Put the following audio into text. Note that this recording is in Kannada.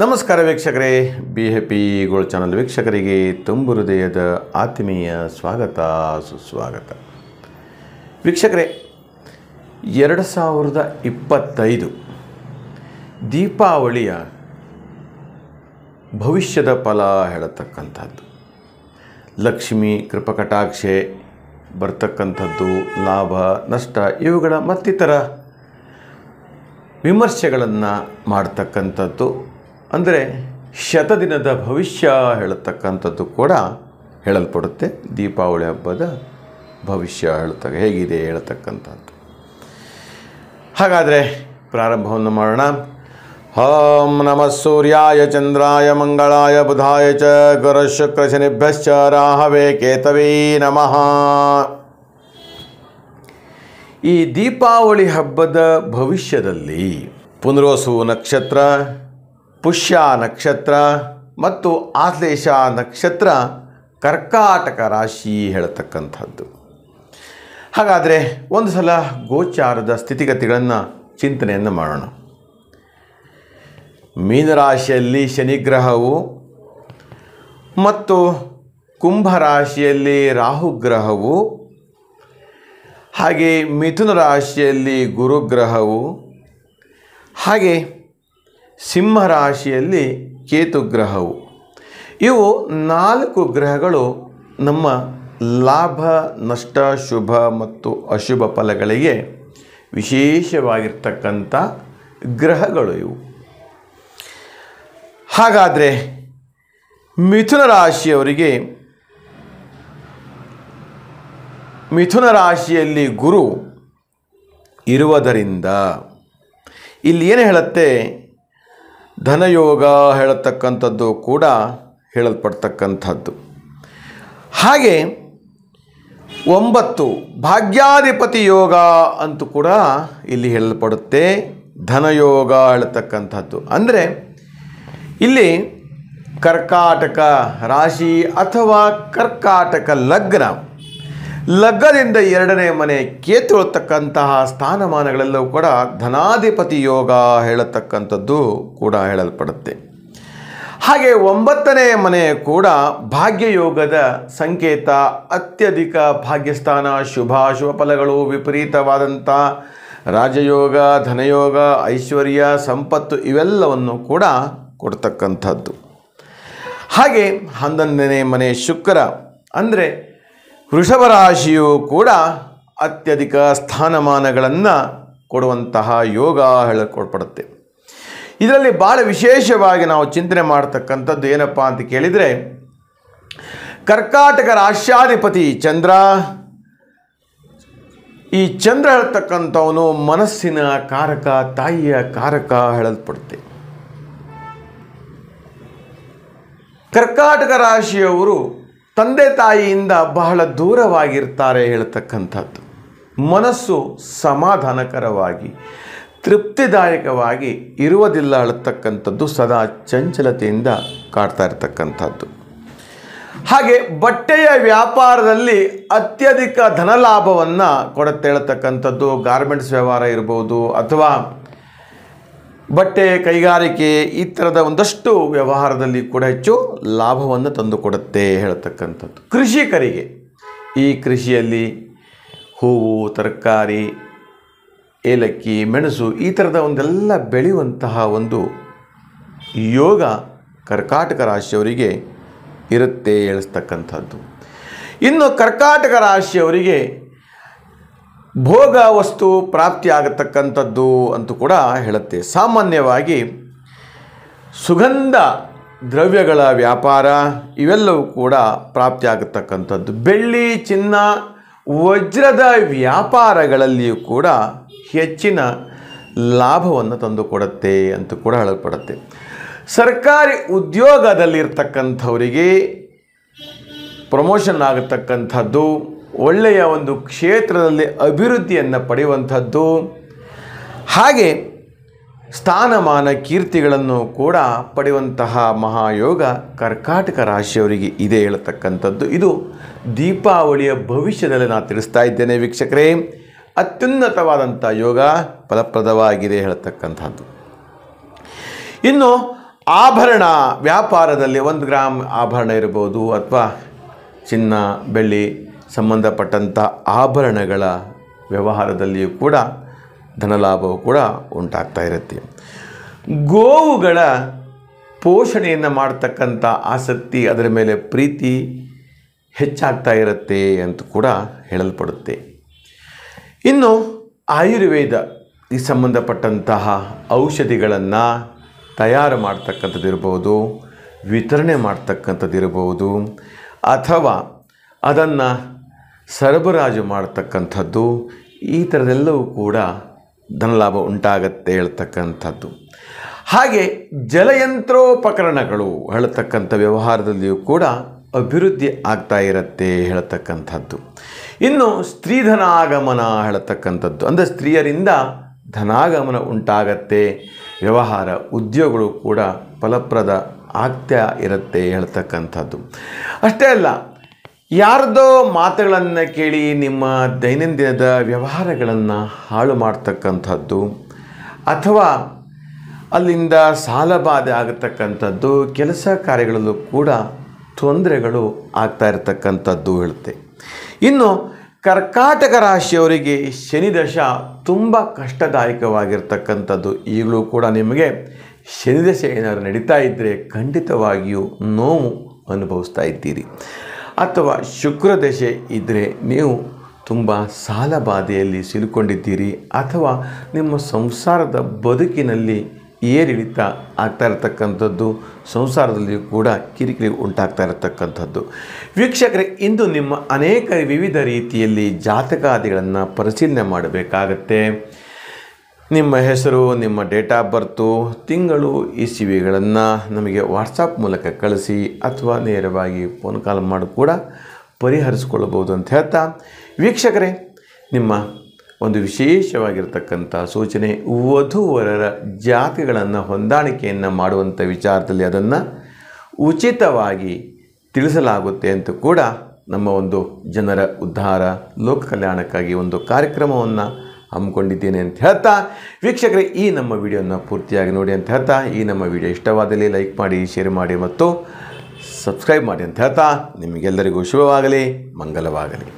ನಮಸ್ಕಾರ ವೀಕ್ಷಕರೇ, BHP ಗೋಲ್ಡ್ ಚಾನಲ್ ವೀಕ್ಷಕರಿಗೆ ತುಂಬು ಹೃದಯದ ಆತ್ಮೀಯ ಸ್ವಾಗತ ಸುಸ್ವಾಗತ. ವೀಕ್ಷಕರೇ, 2025 ದೀಪಾವಳಿಯ ಭವಿಷ್ಯದ ಫಲ ಹೇಳತಕ್ಕಂಥದ್ದು. ಲಕ್ಷ್ಮಿ ಕೃಪಕಟಾಕ್ಷೆ ಬರ್ತಕ್ಕಂಥದ್ದು, ಲಾಭ ನಷ್ಟ ಇವುಗಳ ಮತ್ತಿತರ ವಿಮರ್ಶೆಗಳನ್ನು ಮಾಡ್ತಕ್ಕಂಥದ್ದು, ಅಂದರೆ ಶತದಿನದ ಭವಿಷ್ಯ ಹೇಳತಕ್ಕಂಥದ್ದು ಕೂಡ ಹೇಳಲ್ಪಡುತ್ತೆ. ದೀಪಾವಳಿ ಹಬ್ಬದ ಭವಿಷ್ಯ ಹೇಗಿದೆ ಹೇಳತಕ್ಕಂಥದ್ದು. ಹಾಗಾದರೆ ಪ್ರಾರಂಭವನ್ನು ಮಾಡೋಣ. ಓಂ ನಮಃ ಸೂರ್ಯಾಯ ಚಂದ್ರಾಯ ಮಂಗಳಾಯ ಬುಧಾಯ ಚ ಗುರು ಶುಕ್ರ ಶನಿಭ್ಯಶ್ಚ ರಾಹವೇ ಕೇತವೇ ನಮಃ. ಈ ದೀಪಾವಳಿ ಹಬ್ಬದ ಭವಿಷ್ಯದಲ್ಲಿ ಪುನರ್ವಸು ನಕ್ಷತ್ರ, ಪುಷ್ಯ ನಕ್ಷತ್ರ ಮತ್ತು ಆಶ್ಲೇಷ ನಕ್ಷತ್ರ ಕರ್ಕಾಟಕ ರಾಶಿ ಹೇಳತಕ್ಕಂಥದ್ದು. ಹಾಗಾದರೆ ಒಂದು ಸಲ ಗೋಚಾರದ ಸ್ಥಿತಿಗತಿಗಳನ್ನು ಚಿಂತನೆಯನ್ನು ಮಾಡೋಣ. ಮೀನರಾಶಿಯಲ್ಲಿ ಶನಿಗ್ರಹವು ಮತ್ತು ಕುಂಭರಾಶಿಯಲ್ಲಿ ರಾಹುಗ್ರಹವು, ಹಾಗೆ ಮಿಥುನ ರಾಶಿಯಲ್ಲಿ ಗುರುಗ್ರಹವು, ಹಾಗೆ ಸಿಂಹರಾಶಿಯಲ್ಲಿ ಕೇತುಗ್ರಹವು. ಇವು 4 ಗ್ರಹಗಳು ನಮ್ಮ ಲಾಭ ನಷ್ಟ ಶುಭ ಮತ್ತು ಅಶುಭ ಫಲಗಳಿಗೆ ವಿಶೇಷವಾಗಿರ್ತಕ್ಕಂಥ ಗ್ರಹಗಳು ಇವು. ಹಾಗಾದರೆ ಮಿಥುನ ರಾಶಿಯಲ್ಲಿ ಗುರು ಇರುವುದರಿಂದ ಇಲ್ಲಿ ಏನು ಹೇಳುತ್ತೆ, ಧನಯೋಗ ಹೇಳತಕ್ಕಂಥದ್ದು ಕೂಡ ಹೇಳಲ್ಪಡ್ತಕ್ಕಂಥದ್ದು. ಹಾಗೆ 9 ಭಾಗ್ಯಾಧಿಪತಿ ಯೋಗ ಅಂತೂ ಕೂಡ ಇಲ್ಲಿ ಹೇಳಲ್ಪಡುತ್ತೆ. ಧನಯೋಗ ಹೇಳತಕ್ಕಂಥದ್ದು ಅಂದರೆ ಇಲ್ಲಿ ಕರ್ಕಾಟಕ ರಾಶಿ ಅಥವಾ ಕರ್ಕಾಟಕ ಲಗ್ನದಿಂದ 2ನೇ ಮನೆ ಕೇತು ಹೇಳ್ತಕ್ಕಂತಹ ಸ್ಥಾನಮಾನಗಳೆಲ್ಲವೂ ಕೂಡ ಧನಾಧಿಪತಿ ಯೋಗ ಹೇಳತಕ್ಕಂಥದ್ದು ಕೂಡ ಹೇಳಲ್ಪಡುತ್ತೆ. ಹಾಗೆ 9ನೇ ಮನೆ ಕೂಡ ಭಾಗ್ಯಯೋಗದ ಸಂಕೇತ. ಅತ್ಯಧಿಕ ಭಾಗ್ಯಸ್ಥಾನ, ಶುಭಾಶುಭ ಫಲಗಳು, ವಿಪರೀತವಾದಂಥ ರಾಜಯೋಗ, ಧನಯೋಗ, ಐಶ್ವರ್ಯ, ಸಂಪತ್ತು ಇವೆಲ್ಲವನ್ನು ಕೂಡ ಕೊಡ್ತಕ್ಕಂಥದ್ದು. ಹಾಗೆ 11ನೇ ಮನೆ ಶುಕ್ರ ಅಂದರೆ ವೃಷಭ ರಾಶಿಯು ಕೂಡ ಅತ್ಯಧಿಕ ಸ್ಥಾನಮಾನಗಳನ್ನು ಕೊಡುವಂತಹ ಯೋಗ ಹೇಳಿಕೊಡ್ಪಡುತ್ತೆ. ಇದರಲ್ಲಿ ಭಾಳ ವಿಶೇಷವಾಗಿ ನಾವು ಚಿಂತನೆ ಮಾಡ್ತಕ್ಕಂಥದ್ದು ಏನಪ್ಪ ಅಂತ ಕೇಳಿದರೆ, ಕರ್ಕಾಟಕ ರಾಶ್ಯಾಧಿಪತಿ ಚಂದ್ರ. ಈ ಚಂದ್ರ ಹೇಳ್ತಕ್ಕಂಥವನು ಮನಸ್ಸಿನ ಕಾರಕ, ತಾಯಿಯ ಕಾರಕ ಹೇಳಲ್ಪಡುತ್ತೆ. ಕರ್ಕಾಟಕ ರಾಶಿಯವರು ತಂದೆ ತಾಯಿಯಿಂದ ಬಹಳ ದೂರವಾಗಿರ್ತಾರೆ ಹೇಳ್ತಕ್ಕಂಥದ್ದು. ಮನಸ್ಸು ಸಮಾಧಾನಕರವಾಗಿ ತೃಪ್ತಿದಾಯಕವಾಗಿ ಇರುವುದಿಲ್ಲ ಹೇಳತಕ್ಕಂಥದ್ದು, ಸದಾ ಚಂಚಲತೆಯಿಂದ ಕಾಡ್ತಾ ಇರತಕ್ಕಂಥದ್ದು. ಹಾಗೆ ಬಟ್ಟೆಯ ವ್ಯಾಪಾರದಲ್ಲಿ ಅತ್ಯಧಿಕ ಧನಲಾಭವನ್ನು ಕೊಡುತ್ತೆ ಹೇಳ್ತಕ್ಕಂಥದ್ದು. ಗಾರ್ಮೆಂಟ್ಸ್ ವ್ಯವಹಾರ ಇರ್ಬೋದು, ಅಥವಾ ಬಟ್ಟೆ ಕೈಗಾರಿಕೆ ಈ ಥರದ ಒಂದಷ್ಟು ವ್ಯವಹಾರದಲ್ಲಿ ಕೂಡ ಹೆಚ್ಚು ಲಾಭವನ್ನು ತಂದುಕೊಡುತ್ತೆ ಹೇಳ್ತಕ್ಕಂಥದ್ದು. ಕೃಷಿಕರಿಗೆ ಈ ಕೃಷಿಯಲ್ಲಿ ಹೂವು, ತರಕಾರಿ, ಏಲಕ್ಕಿ, ಮೆಣಸು ಈ ಥರದ ಒಂದೆಲ್ಲ ಬೆಳೆಯುವಂತಹ ಒಂದು ಯೋಗ ಕರ್ಕಾಟಕ ರಾಶಿಯವರಿಗೆ ಇರುತ್ತೆ ಹೇಳಿಸ್ತಕ್ಕಂಥದ್ದು. ಇನ್ನು ಕರ್ಕಾಟಕ ರಾಶಿಯವರಿಗೆ ಭೋಗ ವಸ್ತು ಪ್ರಾಪ್ತಿಯಾಗತಕ್ಕಂಥದ್ದು ಅಂತೂ ಕೂಡ ಹೇಳುತ್ತೆ. ಸಾಮಾನ್ಯವಾಗಿ ಸುಗಂಧ ದ್ರವ್ಯಗಳ ವ್ಯಾಪಾರ ಇವೆಲ್ಲವೂ ಕೂಡ ಪ್ರಾಪ್ತಿಯಾಗತಕ್ಕಂಥದ್ದು. ಬೆಳ್ಳಿ, ಚಿನ್ನ, ವಜ್ರದ ವ್ಯಾಪಾರಗಳಲ್ಲಿಯೂ ಕೂಡ ಹೆಚ್ಚಿನ ಲಾಭವನ್ನು ತಂದುಕೊಡುತ್ತೆ ಅಂತ ಕೂಡ ಹೇಳಲ್ಪಡುತ್ತೆ. ಸರ್ಕಾರಿ ಉದ್ಯೋಗದಲ್ಲಿರ್ತಕ್ಕಂಥವರಿಗೆ ಪ್ರಮೋಷನ್ ಆಗತಕ್ಕಂಥದ್ದು, ಒಳ್ಳೆಯ ಒಂದು ಕ್ಷೇತ್ರದಲ್ಲಿ ಅಭಿವೃದ್ಧಿಯನ್ನು ಪಡೆಯುವಂಥದ್ದು, ಹಾಗೆ ಸ್ಥಾನಮಾನ ಕೀರ್ತಿಗಳನ್ನು ಕೂಡ ಪಡೆಯುವಂತಹ ಮಹಾಯೋಗ ಕರ್ಕಾಟಕ ರಾಶಿಯವರಿಗೆ ಇದೆ ಹೇಳತಕ್ಕಂಥದ್ದು. ಇದು ದೀಪಾವಳಿಯ ಭವಿಷ್ಯದಲ್ಲಿ ನಾನು ತಿಳಿಸ್ತಾ ಇದ್ದೇನೆ ವೀಕ್ಷಕರೇ. ಅತ್ಯುನ್ನತವಾದಂಥ ಯೋಗ ಫಲಪ್ರದವಾಗಿದೆ ಹೇಳತಕ್ಕಂಥದ್ದು. ಇನ್ನು ಆಭರಣ ವ್ಯಾಪಾರದಲ್ಲಿ 1 ಗ್ರಾಮ್ ಆಭರಣ ಇರ್ಬೋದು ಅಥವಾ ಚಿನ್ನ ಬೆಳ್ಳಿ ಸಂಬಂಧಪಟ್ಟಂಥ ಆಭರಣಗಳ ವ್ಯವಹಾರದಲ್ಲಿಯೂ ಕೂಡ ಧನಲಾಭವು ಕೂಡ ಉಂಟಾಗ್ತಾ ಇರುತ್ತೆ. ಗೋವುಗಳ ಪೋಷಣೆಯನ್ನು ಮಾಡ್ತಕ್ಕಂಥ ಆಸಕ್ತಿ, ಅದರ ಮೇಲೆ ಪ್ರೀತಿ ಹೆಚ್ಚಾಗ್ತಾ ಇರುತ್ತೆ ಅಂತ ಕೂಡ ಹೇಳಲ್ಪಡುತ್ತೆ. ಇನ್ನು ಆಯುರ್ವೇದ ಈ ಸಂಬಂಧಪಟ್ಟಂತಹ ಔಷಧಿಗಳನ್ನು ತಯಾರು ಮಾಡ್ತಕ್ಕಂಥದ್ದು ಇರ್ಬೋದು, ವಿತರಣೆ ಮಾಡ್ತಕ್ಕಂಥದ್ದು ಇರ್ಬೋದು, ಅಥವಾ ಅದನ್ನು ಸರಬರಾಜು ಮಾಡ್ತಕ್ಕಂಥದ್ದು, ಈ ಥರದೆಲ್ಲವೂ ಕೂಡ ಧನಲಾಭ ಉಂಟಾಗತ್ತೆ ಹೇಳ್ತಕ್ಕಂಥದ್ದು. ಹಾಗೆ ಜಲಯಂತ್ರೋಪಕರಣಗಳು ಹೇಳ್ತಕ್ಕಂಥ ವ್ಯವಹಾರದಲ್ಲಿಯೂ ಕೂಡ ಅಭಿವೃದ್ಧಿ ಆಗ್ತಾ ಇರುತ್ತೆ ಹೇಳ್ತಕ್ಕಂಥದ್ದು. ಇನ್ನು ಸ್ತ್ರೀ ಧನಾಗಮನ ಹೇಳ್ತಕ್ಕಂಥದ್ದು, ಅಂದರೆ ಸ್ತ್ರೀಯರಿಂದ ಧನಾಗಮನ ಉಂಟಾಗತ್ತೆ, ವ್ಯವಹಾರ ಉದ್ಯೋಗಗಳು ಕೂಡ ಫಲಪ್ರದ ಆಗ್ತಾ ಇರುತ್ತೆ ಹೇಳ್ತಕ್ಕಂಥದ್ದು. ಅಷ್ಟೇ ಅಲ್ಲ, ಯಾರದೋ ಮಾತುಗಳನ್ನು ಕೇಳಿ ನಿಮ್ಮ ದೈನಂದಿನದ ವ್ಯವಹಾರಗಳನ್ನು ಹಾಳು ಮಾಡ್ತಕ್ಕಂಥದ್ದು, ಅಥವಾ ಅಲ್ಲಿಂದ ಸಾಲಬಾಧೆ ಆಗತಕ್ಕಂಥದ್ದು, ಕೆಲಸ ಕಾರ್ಯಗಳಲ್ಲೂ ಕೂಡ ತೊಂದರೆಗಳು ಆಗ್ತಾ ಇರತಕ್ಕಂಥದ್ದು ಹೇಳುತ್ತೆ. ಇನ್ನು ಕರ್ಕಾಟಕ ರಾಶಿಯವರಿಗೆ ಶನಿ ದಶ ತುಂಬ ಕಷ್ಟದಾಯಕವಾಗಿರ್ತಕ್ಕಂಥದ್ದು. ಈಗಲೂ ಕೂಡ ನಿಮಗೆ ಶನಿ ದಶೆ ಏನಾದರೂ ನಡೀತಾ ಇದ್ದರೆ ಖಂಡಿತವಾಗಿಯೂ ನೋವು ಅನುಭವಿಸ್ತಾ ಇದ್ದೀರಿ. ಅಥವಾ ಶುಕ್ರ ದಶೆ ಇದ್ದರೆ ನೀವು ತುಂಬ ಸಾಲಬಾಧೆಯಲ್ಲಿ ಸಿಲುಕೊಂಡಿದ್ದೀರಿ, ಅಥವಾ ನಿಮ್ಮ ಸಂಸಾರದ ಬದುಕಿನಲ್ಲಿ ಏರಿಳಿತ ಆಗ್ತಾ ಇರತಕ್ಕಂಥದ್ದು, ಸಂಸಾರದಲ್ಲಿ ಕೂಡ ಕಿರಿಕಿರಿ ಉಂಟಾಗ್ತಾ ಇರತಕ್ಕಂಥದ್ದು. ವೀಕ್ಷಕರೇ, ಇಂದು ನಿಮ್ಮ ಅನೇಕ ವಿವಿಧ ರೀತಿಯಲ್ಲಿ ಜಾತಕಾದಿಗಳನ್ನು ಪರಿಶೀಲನೆ ಮಾಡಬೇಕಾಗತ್ತೆ. ನಿಮ್ಮ ಹೆಸರು, ನಿಮ್ಮ ಡೇಟ್ ಆಫ್ ಬರ್ತು, ತಿಂಗಳು, ಇಸವಿಗಳನ್ನು ನಮಗೆ ವಾಟ್ಸಪ್ ಮೂಲಕ ಕಳಿಸಿ ಅಥವಾ ನೇರವಾಗಿ ಫೋನ್ ಕಾಲ್ ಮಾಡಿ ಕೂಡ ಪರಿಹರಿಸ್ಕೊಳ್ಬೋದು ಅಂತ ಹೇಳ್ತಾ, ವೀಕ್ಷಕರೇ, ನಿಮ್ಮ ಒಂದು ವಿಶೇಷವಾಗಿರ್ತಕ್ಕಂಥ ಸೂಚನೆ, ವಧುವರರ ಜಾತಿಗಳನ್ನು ಹೊಂದಾಣಿಕೆಯನ್ನು ಮಾಡುವಂಥ ವಿಚಾರದಲ್ಲಿ ಅದನ್ನು ಉಚಿತವಾಗಿ ತಿಳಿಸಲಾಗುತ್ತೆ ಅಂತ ಕೂಡ ನಮ್ಮ ಒಂದು ಜನರ ಉದ್ಧಾರ ಲೋಕ ಕಲ್ಯಾಣಕ್ಕಾಗಿ ಒಂದು ಕಾರ್ಯಕ್ರಮವನ್ನು ಹಮ್ಮಿಕೊಂಡಿದ್ದೇನೆ ಅಂತ ಹೇಳ್ತಾ, ವೀಕ್ಷಕರೇ, ಈ ನಮ್ಮ ವಿಡಿಯೋನ ಪೂರ್ತಿಯಾಗಿ ನೋಡಿ ಅಂತ ಹೇಳ್ತಾ, ಈ ನಮ್ಮ ವಿಡಿಯೋ ಇಷ್ಟವಾದಲ್ಲಿ ಲೈಕ್ ಮಾಡಿ, ಶೇರ್ ಮಾಡಿ ಮತ್ತು ಸಬ್ಸ್ಕ್ರೈಬ್ ಮಾಡಿ ಅಂತ ಹೇಳ್ತಾ, ನಿಮಗೆಲ್ಲರಿಗೂ ಶುಭವಾಗಲಿ, ಮಂಗಲವಾಗಲಿ.